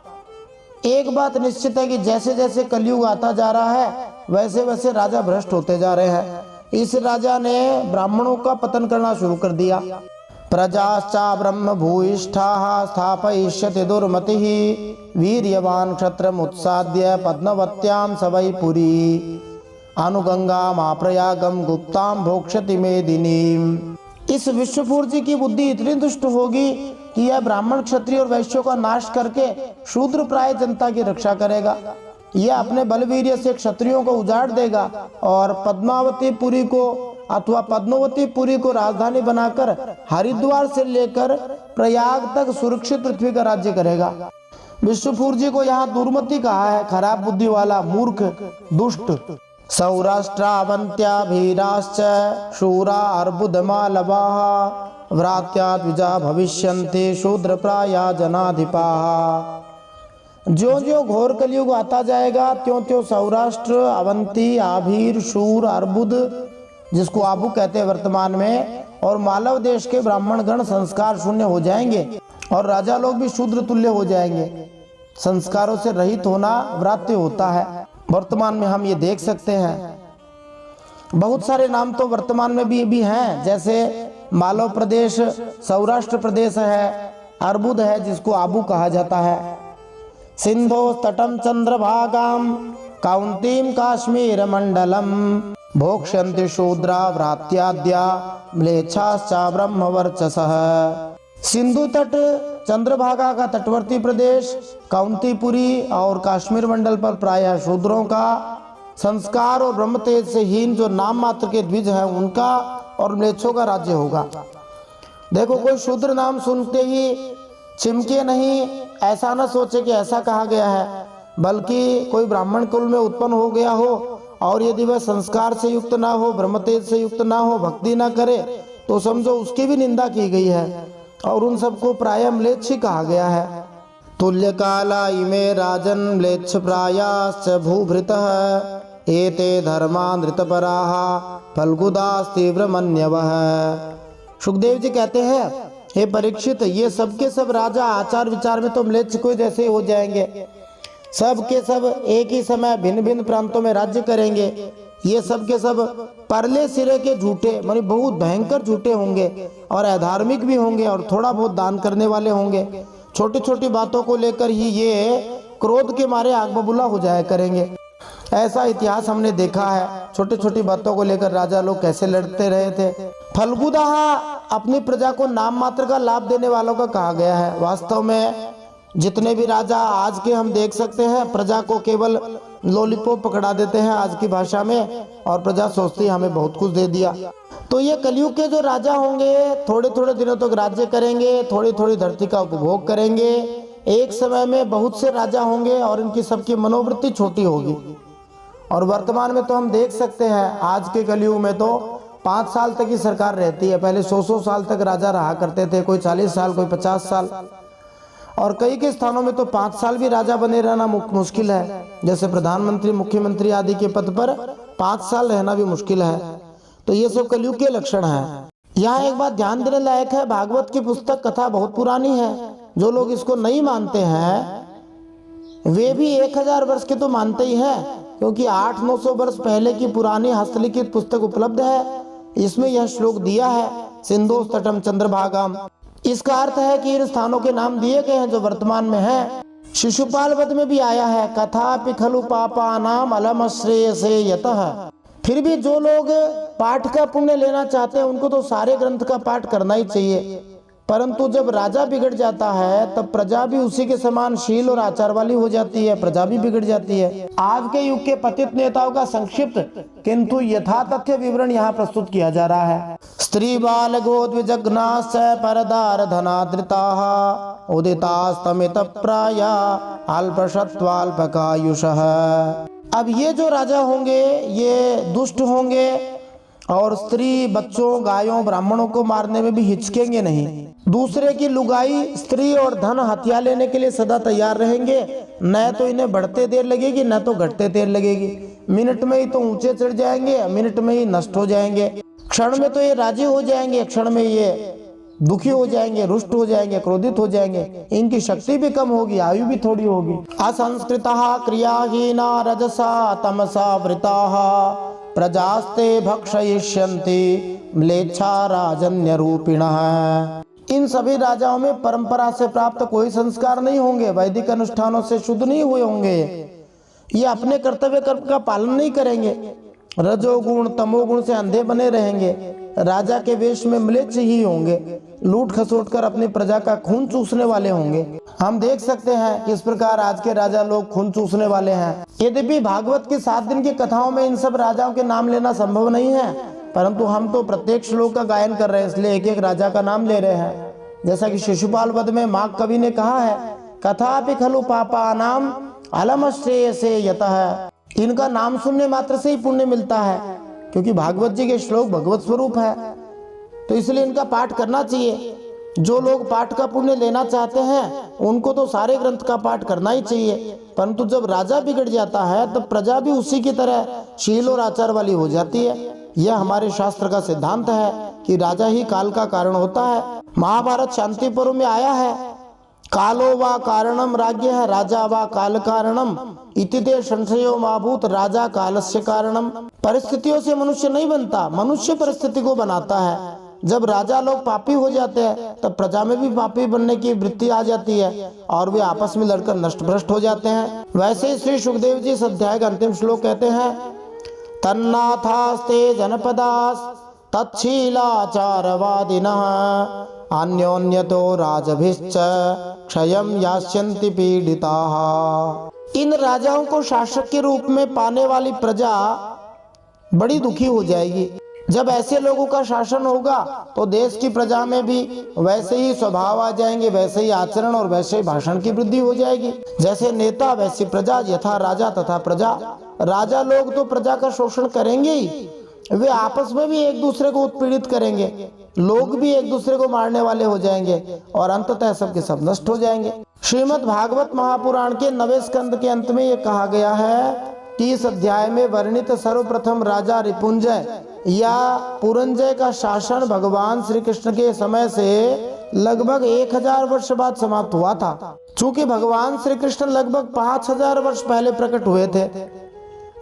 एक बात निश्चित है कि जैसे जैसे कलयुग आता जा रहा है वैसे वैसे राजा भ्रष्ट होते जा रहे हैं। इस राजा ने ब्राह्मणों का पतन करना शुरू कर दिया। प्रजाश्चा ब्रह्म भूयिष्ठाः स्थापयिष्यति दुर्मतिः वीर्यवान् क्षत्रमुत्साद्य पद्मवत्यां सवै पुरी अनुगंगाम् आप्रयागम गुप्तां भोक्ष्यति मेदिनीम्। इस विश्वफूर्जी की बुद्धि इतनी दुष्ट होगी कि यह ब्राह्मण, क्षत्रिय और वैश्यों का नाश करके शूद्र प्राय जनता की रक्षा करेगा। यह अपने बलवीर्य से क्षत्रियों को उजाड़ देगा और पद्मावतीपुरी को अथवा पद्मावतीपुरी को राजधानी बनाकर हरिद्वार से लेकर प्रयाग तक सुरक्षित पृथ्वी का राज्य करेगा। विश्वफूर्जी को यहाँ दुर्मति कहा है, खराब बुद्धि वाला, मूर्ख, दुष्ट। सौराष्ट्रावंत्याभीराश्च शूरा अर्बुदमालवाः व्रात्या द्विजा भविष्यन्ति शूद्र प्राया जनाधिपाः। ज्यों ज्यों घोर कलयुग आता जाएगा त्यों त्यों सौराष्ट्र, अवंती, आभीर, शूर, अर्बुद जिसको आबू कहते हैं वर्तमान में, और मालव देश के ब्राह्मण गण संस्कार शून्य हो जाएंगे और राजा लोग भी शूद्र तुल्य हो जाएंगे। संस्कारों से रहित होना व्रात्य होता है। वर्तमान में हम ये देख सकते हैं। बहुत सारे नाम तो वर्तमान में भी हैं, जैसे मालव प्रदेश, सौराष्ट्र प्रदेश है, अर्बुद है जिसको आबू कहा जाता है, सिंधो तटम चंद्रभागाम काउंतीम काश्मीर मंडलम भोक्ष्यन्ति शूद्रा व्रात्याद्या म्लेच्छाश्चा ब्रह्मवर्चसः। सिंधु तट, चंद्रभागा का तटवर्ती प्रदेश, काउंतीपुरी और कश्मीर मंडल पर प्रायः शूद्रों का संस्कार और ब्रह्म तेज से हीन जो नाम मात्र के द्विज हैं उनका और म्लेच्छों का राज्य होगा। देखो, कोई शूद्र नाम सुनते ही चिमके नहीं, ऐसा न सोचे कि ऐसा कहा गया है, बल्कि कोई ब्राह्मण कुल में उत्पन्न हो गया हो और यदि वह संस्कार से युक्त ना हो, ब्रह्म तेज से युक्त ना हो, भक्ति ना करे तो समझो उसकी भी निंदा की गई है और उन सबको प्राय म्लेच्छ ही कहा गया है। तुल्य काला इमे राजन म्लेच्छ प्रायाश्च भूभृतः एते धर्मा नृतपराः फल्गुदास्तीव्र मन्यवः। सुखदेव जी कहते हैं, हे परीक्षित, ये सब के सब राजा आचार विचार में तो म्लेच्छ कोई जैसे हो जाएंगे। सब के सब एक ही समय भिन्न भिन्न प्रांतों में राज्य करेंगे। ये सब के सब परले सिरे के झूठे, मानी बहुत भयंकर झूठे होंगे और अधार्मिक भी होंगे और थोड़ा बहुत दान करने वाले होंगे। छोटी छोटी बातों को लेकर ही ये क्रोध के मारे आग बबूला हो जाया करेंगे। ऐसा इतिहास हमने देखा है। छोटी छोटी बातों को लेकर राजा लोग कैसे लड़ते रहे थे। फल्गुदा अपनी प्रजा को नाम मात्र का लाभ देने वालों का कहा गया है। वास्तव में जितने भी राजा आज के हम देख सकते हैं, प्रजा को केवल लॉलीपॉप पकड़ा देते हैं आज की भाषा में, और प्रजा सोचती है हमें बहुत कुछ दे दिया। तो ये कलयुग के जो राजा होंगे थोड़े थोड़े दिनों तक राज्य करेंगे, थोड़ी थोड़ी धरती का उपभोग करेंगे। एक समय में बहुत से राजा होंगे और इनकी सबकी मनोवृत्ति छोटी होगी। और वर्तमान में तो हम देख सकते हैं, आज के कलयुग में तो 5 साल तक की सरकार रहती है। पहले 100 साल तक राजा रहा करते थे, कोई 40 साल, कोई 50 साल, और कई के स्थानों में तो 5 साल भी राजा बने रहना मुश्किल है। जैसे प्रधानमंत्री, मुख्यमंत्री आदि के पद पर 5 साल रहना भी मुश्किल है। तो ये सब कलयुग के लक्षण हैं। यहाँ एक बात ध्यान देने लायक है, भागवत की पुस्तक कथा बहुत पुरानी है। जो लोग इसको नहीं मानते हैं वे भी 1000 वर्ष के तो मानते ही हैं, क्योंकि 800-900 वर्ष पहले की पुरानी हस्तलिखित पुस्तक उपलब्ध है। इसमें यह श्लोक दिया है, सिंधु तटम चंद्रभागाम। इसका अर्थ है कि इन स्थानों के नाम दिए गए हैं जो वर्तमान में हैं। शिशुपाल वध में भी आया है, कथापि खलु पापानाम अलम श्रेयसे यतः। फिर भी जो लोग पाठ का पुण्य लेना चाहते हैं उनको तो सारे ग्रंथ का पाठ करना ही चाहिए, परंतु जब राजा बिगड़ जाता है तब प्रजा भी उसी के समान शील और आचार वाली हो जाती है, प्रजा भी बिगड़ जाती है। आज के युग के पतित नेताओं का संक्षिप्त किंतु यथातथ्य विवरण यहाँ प्रस्तुत किया जा रहा है। स्त्री बाल गोद्विजग्नाश्च परदार धनादृताः उदितास्तमित प्राया अल्पशत्वाल्पकायुषः। अब ये जो राजा होंगे ये दुष्ट होंगे और स्त्री बच्चों गायों ब्राह्मणों को मारने में भी हिचकेंगे नहीं। दूसरे की लुगाई स्त्री और धन हथियार लेने के लिए सदा तैयार रहेंगे। न तो इन्हें बढ़ते देर लगेगी न तो घटते देर लगेगी। मिनट में ही तो ऊंचे चढ़ जाएंगे, मिनट में ही नष्ट हो जाएंगे। क्षण में तो ये राजी हो जाएंगे, क्षण में ये दुखी हो जाएंगे, रुष्ट हो जाएंगे, क्रोधित हो जाएंगे। इनकी शक्ति भी कम होगी, आयु भी थोड़ी होगी। असंस्कृता क्रियाहीना रजसा तमसा वृताः प्रजास्ते भक्षयिष्यन्ति म्लेच्छा राजन्य रूपिणः। इन सभी राजाओं में परंपरा से प्राप्त कोई संस्कार नहीं होंगे, वैदिक अनुष्ठानों से शुद्ध नहीं हुए होंगे, ये अपने कर्तव्य कर्म का पालन नहीं करेंगे, रजोगुण तमोगुण से अंधे बने रहेंगे, राजा के वेश में म्लेच्छ ही होंगे, लूट खसोट कर अपनी प्रजा का खून चूसने वाले होंगे। हम देख सकते हैं किस प्रकार आज के राजा लोग खून चूसने वाले हैं। यद्यपि भागवत की 7 दिन की कथाओं में इन सब राजाओं के नाम लेना संभव नहीं है, परंतु हम तो प्रत्येक श्लोक का गायन कर रहे हैं, इसलिए एक एक राजा का नाम ले रहे हैं। जैसा कि शिशुपाल वध में माघ कवि ने कहा है, कथापि खलु पापानाम अलम श्रेयसे यतः। इनका नाम सुनने मात्र से ही पुण्य मिलता है, क्योंकि भागवत जी के श्लोक भगवत स्वरूप है, तो इसलिए इनका पाठ करना चाहिए। जो लोग पाठ का पुण्य लेना चाहते हैं उनको तो सारे ग्रंथ का पाठ करना ही चाहिए, परंतु जब राजा बिगड़ जाता है तब प्रजा भी उसी की तरह शील और आचार वाली हो जाती है। यह हमारे शास्त्र का सिद्धांत है कि राजा ही काल का कारण होता है। महाभारत शांति पर्व में आया है, कालो वा कारणम राज्ञः राजा वा काल कारणम इति ते संशयो माभूत राजा कालस्य कारणम। परिस्थितियों से मनुष्य नहीं बनता, मनुष्य परिस्थिति को बनाता है। जब राजा लोग पापी हो जाते हैं तब प्रजा में भी पापी बनने की वृत्ति आ जाती है और वे आपस में लड़कर नष्ट भ्रष्ट हो जाते हैं। वैसे ही श्री सुखदेव जी इस अध्याय का अंतिम श्लोक कहते हैं, तन्नाथास्ते जनपदास तच्छीलाचारवादिनः अन्योन्यतो राजभिश्च क्षयं यास्यन्ति पीडिताः। इन राजाओं को शासक के रूप में पाने वाली प्रजा बड़ी दुखी हो जाएगी। जब ऐसे लोगों का शासन होगा तो देश की प्रजा में भी वैसे ही स्वभाव आ जाएंगे, वैसे ही आचरण और वैसे ही भाषण की वृद्धि हो जाएगी। जैसे नेता वैसी प्रजा, यथा राजा तथा प्रजा। राजा लोग तो प्रजा का शोषण करेंगे ही, वे आपस में भी एक दूसरे को उत्पीड़ित करेंगे, लोग भी एक दूसरे को मारने वाले हो जाएंगे और अंततः सबके सब नष्ट हो जाएंगे। श्रीमद् भागवत महापुराण के 9वें स्कंद के अंत में ये कहा गया है कि इस अध्याय में वर्णित सर्वप्रथम राजा रिपुंजय या पुरंजय का शासन भगवान श्री कृष्ण के समय से लगभग 1000 वर्ष बाद समाप्त हुआ था। चूंकि भगवान श्री कृष्ण लगभग 5000 वर्ष पहले प्रकट हुए थे,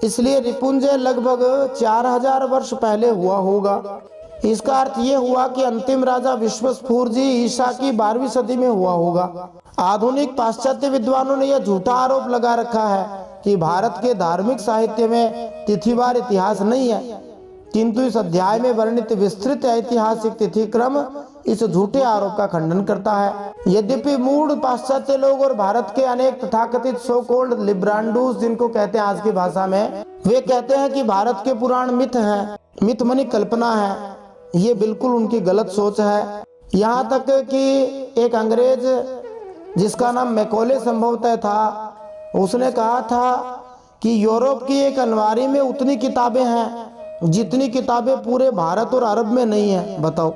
इसलिए रिपुंजय लगभग 4000 वर्ष पहले हुआ होगा। इसका अर्थ ये हुआ कि अंतिम राजा विश्वस्फूर जी ईसा की 12वीं सदी में हुआ होगा। आधुनिक पाश्चात्य विद्वानों ने यह झूठा आरोप लगा रखा है कि भारत के धार्मिक साहित्य में तिथिवार इतिहास नहीं है, किंतु इस अध्याय में वर्णित विस्तृत ऐतिहासिक तिथि क्रम इस झूठे आरोप का खंडन करता है। यद्यपि मूढ़ पाश्चात्य लोग और भारत के अनेक तथाकथित सो कॉल्ड लिब्रांडूस, जिनको कहते हैं आज की भाषा में, वे कहते हैं कि भारत के पुराण मिथ हैं, मिथ मनी कल्पना है। ये बिल्कुल उनकी गलत सोच है। यहाँ तक कि एक अंग्रेज जिसका नाम मैकॉले संभवतः था, उसने कहा था कि यूरोप की एक अलमारी में उतनी किताबें हैं जितनी किताबें पूरे भारत और अरब में नहीं है। बताओ।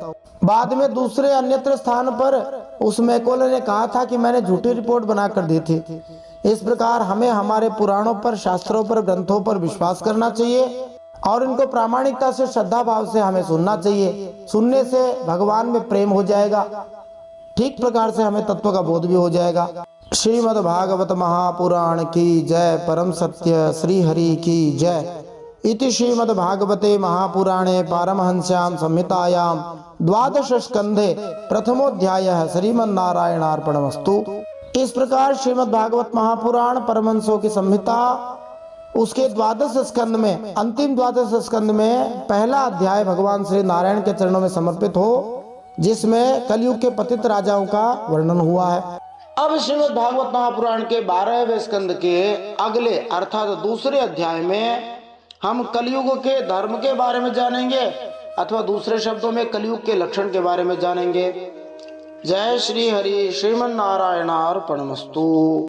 बाद में दूसरे अन्यत्र स्थान पर उस मैकॉले ने कहा था कि मैंने झूठी रिपोर्ट बनाकर दी थी। इस प्रकार हमें हमारे पुराणों पर, शास्त्रों पर, ग्रंथों पर विश्वास करना चाहिए और इनको प्रामाणिकता से, श्रद्धा भाव से हमें सुनना चाहिए। सुनने से भगवान में प्रेम हो जाएगा, ठीक प्रकार से हमें तत्व का बोध भी हो जाएगा। श्रीमद् भागवत महापुराण की जय। परम सत्य श्री हरि की जय। इति श्रीमद् भागवते महापुराणे पारमहंस्यां संहितायां 12 स्कंधे प्रथमोऽध्यायः श्रीमन्नारायणार्पणमस्तु। इस प्रकार श्रीमद् भागवत महापुराण परमहंसों की संहिता उसके द्वादश स्कंद में, अंतिम द्वादश स्कंद में पहला अध्याय भगवान श्री नारायण के चरणों में समर्पित हो, जिसमें कलयुग के पतित राजाओं का वर्णन हुआ है। अब श्रीमद् भागवत महापुराण के 12वें स्कंद के अगले अर्थात दूसरे अध्याय में हम कलयुग के धर्म के बारे में जानेंगे, अथवा दूसरे शब्दों में कलयुग के लक्षण के बारे में जानेंगे। जय श्री हरि। श्रीमन नारायणार्पणमस्तु।